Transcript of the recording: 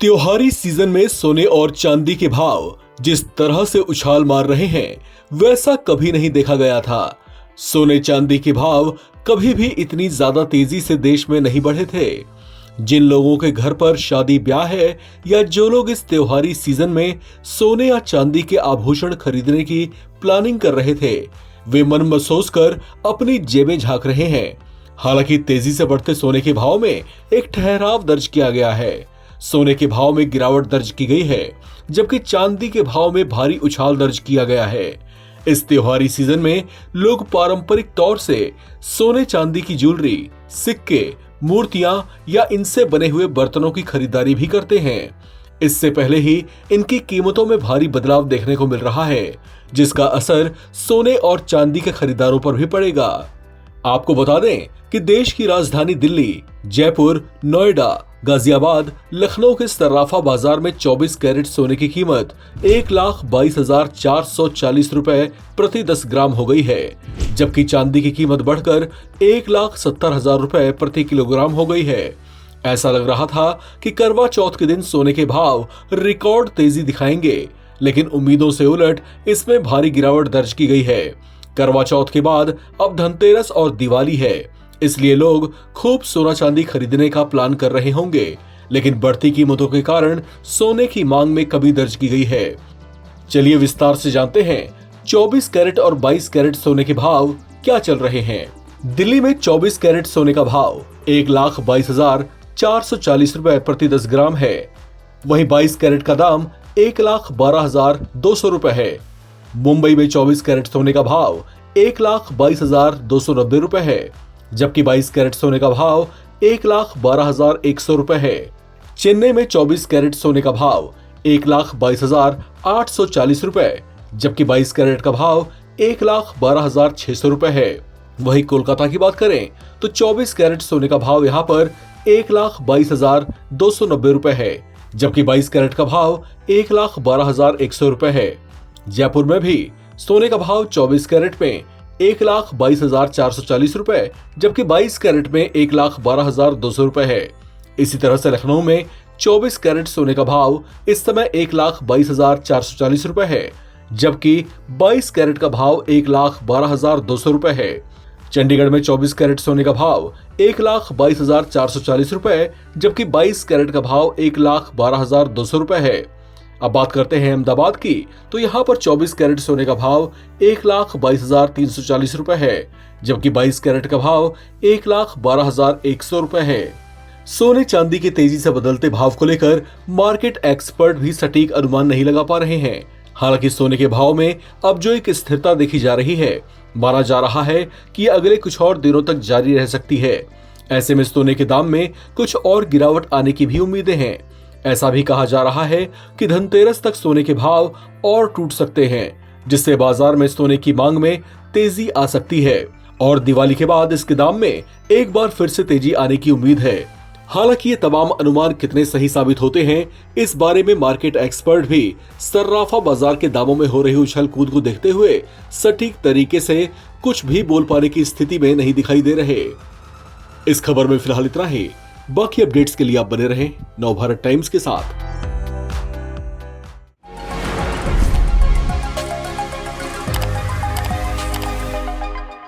त्योहारी सीजन में सोने और चांदी के भाव जिस तरह से उछाल मार रहे हैं वैसा कभी नहीं देखा गया था। सोने चांदी के भाव कभी भी इतनी ज्यादा तेजी से देश में नहीं बढ़े थे। जिन लोगों के घर पर शादी ब्याह है या जो लोग इस त्योहारी सीजन में सोने या चांदी के आभूषण खरीदने की प्लानिंग कर रहे थे, वे मन महसूस कर अपनी जेबें झांक रहे हैं। हालांकि तेजी से बढ़ते सोने के भाव में एक ठहराव दर्ज किया गया है। सोने के भाव में गिरावट दर्ज की गई है, जबकि चांदी के भाव में भारी उछाल दर्ज किया गया है। इस त्योहारी सीजन में लोग पारंपरिक तौर से सोने चांदी की ज्वेलरी, सिक्के, मूर्तियां या इनसे बने हुए बर्तनों की खरीदारी भी करते हैं। इससे पहले ही इनकी कीमतों में भारी बदलाव देखने को मिल रहा है, जिसका असर सोने और चांदी के खरीदारों पर भी पड़ेगा। आपको बता दें कि देश की राजधानी दिल्ली, जयपुर, नोएडा, गाजियाबाद, लखनऊ के सर्राफा बाजार में 24 कैरेट सोने की कीमत 1,22,440 रुपए प्रति 10 ग्राम हो गई है, जबकि चांदी की कीमत बढ़कर 1,70,000 रुपए प्रति किलोग्राम हो गई है। ऐसा लग रहा था कि करवा चौथ के दिन सोने के भाव रिकॉर्ड तेजी दिखाएंगे, लेकिन उम्मीदों से उलट इसमें भारी गिरावट दर्ज की गई है। करवा चौथ के बाद अब धनतेरस और दिवाली है, इसलिए लोग खूब सोना चांदी खरीदने का प्लान कर रहे होंगे, लेकिन बढ़ती कीमतों के कारण सोने की मांग में कमी दर्ज की गई है। चलिए विस्तार से जानते हैं 24 कैरेट और 22 कैरेट सोने के भाव क्या चल रहे हैं। दिल्ली में 24 कैरेट सोने का भाव 1,22,440 रुपए प्रति 10 ग्राम है। वहीं 22 कैरेट का दाम 1,12,200 रुपए है। मुंबई में 24 कैरेट सोने का भाव 1,22,290 रुपए है, जबकि 22 कैरेट सोने का भाव 1,12,100 रुपए है। चेन्नई में 24 कैरेट सोने का भाव 1,22,840 रुपए, जबकि 22 कैरेट का भाव 1,12,600 रुपए है। वहीं कोलकाता की बात करें तो 24 कैरेट सोने का भाव यहाँ पर 1,22,290 रुपए है, जबकि 22 कैरेट का भाव 1,12,100 रुपए है। जयपुर में भी सोने का भाव 24 कैरेट में 1,22,440 रुपए, जबकि 22 कैरेट में 1,12,200 रुपए है। इसी तरह से लखनऊ में 24 कैरेट सोने का भाव इस समय 1,22,440 रुपए है, जबकि 22 कैरेट का भाव 1,12,200 रुपए है। चंडीगढ़ में 24 कैरेट सोने का भाव 1,22,440 रुपए, जबकि 22 कैरेट का भाव 1,12,200 रुपए है। अब बात करते हैं अहमदाबाद की, तो यहाँ पर 24 कैरेट सोने का भाव 1,22,340 रुपए है, जबकि 22 कैरेट का भाव 1,12,100 रुपए है। सोने चांदी के तेजी से बदलते भाव को लेकर मार्केट एक्सपर्ट भी सटीक अनुमान नहीं लगा पा रहे हैं। हालांकि सोने के भाव में अब जो एक स्थिरता देखी जा रही है, माना जा रहा है कि अगले कुछ और दिनों तक जारी रह सकती है। ऐसे में सोने के दाम में कुछ और गिरावट आने की भी उम्मीदें हैं। ऐसा भी कहा जा रहा है कि धनतेरस तक सोने के भाव और टूट सकते हैं, जिससे बाजार में सोने की मांग में तेजी आ सकती है और दिवाली के बाद इसके दाम में एक बार फिर से तेजी आने की उम्मीद है। हालांकि ये तमाम अनुमान कितने सही साबित होते हैं, इस बारे में मार्केट एक्सपर्ट भी सर्राफा बाजार के दामों में हो रही उछल कूद को देखते हुए सटीक तरीके से कुछ भी बोल पाने की स्थिति में नहीं दिखाई दे रहे। इस खबर में फिलहाल इतना ही। बाकी अपडेट्स के लिए आप बने रहें नवभारत टाइम्स के साथ।